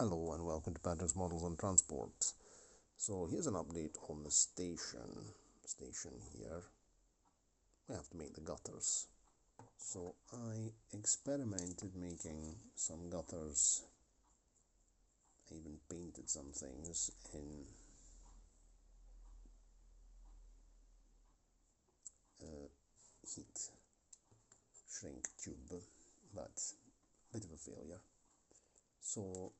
Hello and welcome to Patrick's Models on Transport. So here's an update on the station here. We have to make the gutters. So I experimented making some gutters. I even painted some things in heat shrink tube, but a bit of a failure. So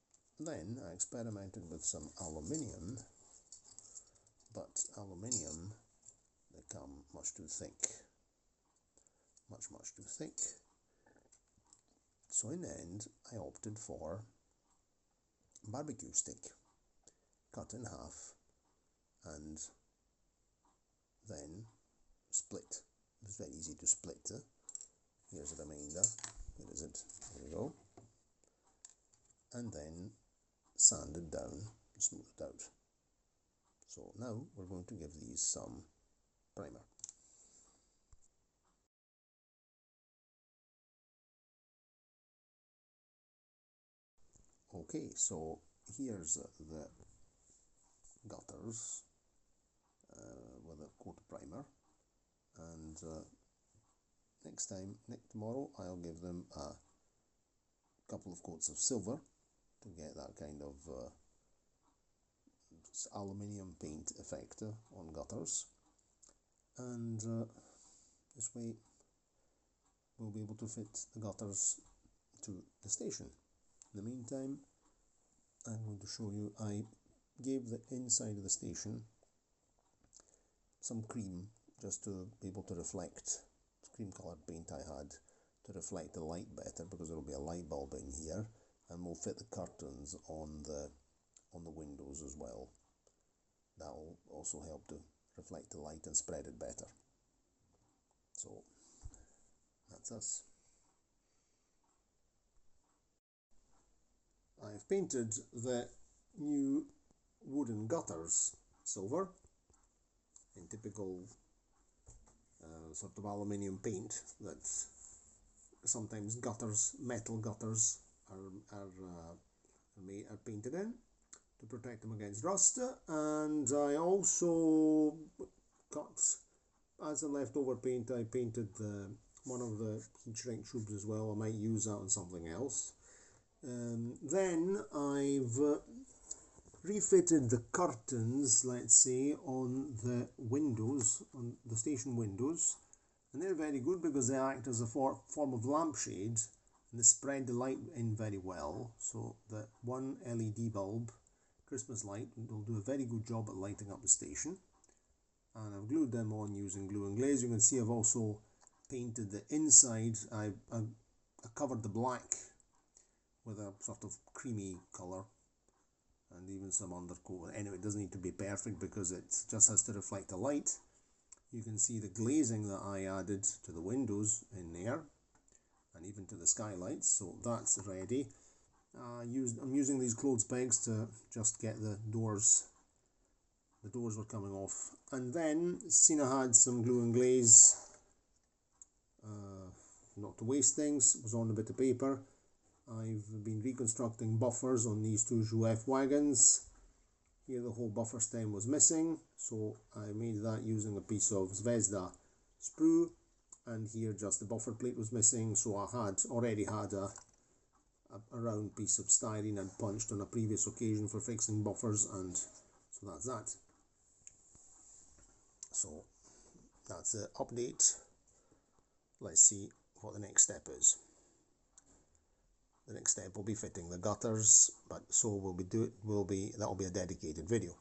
then I experimented with some aluminium, but aluminium, they come much too thick. Much too thick. So in the end, I opted for a barbecue stick, cut in half, and then split. It was very easy to split. Here's the remainder. Where is it? There we go. And then sanded down, smoothed out. So now we're going to give these some primer. Okay, so here's the gutters with a coat of primer, and tomorrow I'll give them a couple of coats of silver to get that kind of aluminium paint effect on gutters, and this way we'll be able to fit the gutters to the station. In the meantime, I'm going to show you, I gave the inside of the station some cream just to be able to reflect, cream coloured paint I had to reflect the light better, because there will be a light bulb in here, and we'll fit the curtains on the windows as well. That will also help to reflect the light and spread it better. So that's us. I've painted the new wooden gutters silver in typical sort of aluminium paint that sometimes metal gutters are painted in to protect them against rust. And I also cut, as a leftover paint, I painted one of the heat shrink tubes as well. I might use that on something else. Then I've refitted the curtains, let's say, on the windows, on the station windows, and they're very good because they act as a form of lampshade, and they spread the light in very well. So the one LED bulb, Christmas light, will do a very good job at lighting up the station. And I've glued them on using glue and glaze. You can see I've also painted the inside. I covered the black with a sort of creamy colour, and even some undercoat. Anyway, it doesn't need to be perfect because it just has to reflect the light. You can see the glazing that I added to the windows in there, and even to the skylights. So that's ready. I'm using these clothes pegs to just get the doors. The doors were coming off, and then seen I had some glue and glaze. Not to waste things, was on a bit of paper. I've been reconstructing buffers on these two Jouef wagons. Here the whole buffer stem was missing, so I made that using a piece of Zvezda sprue, and here just the buffer plate was missing, so I already had a round piece of styrene I'd punched on a previous occasion for fixing buffers, and so that's that. So that's the update. Let's see what the next step is. The next step will be fitting the gutters, but so that will be a dedicated video.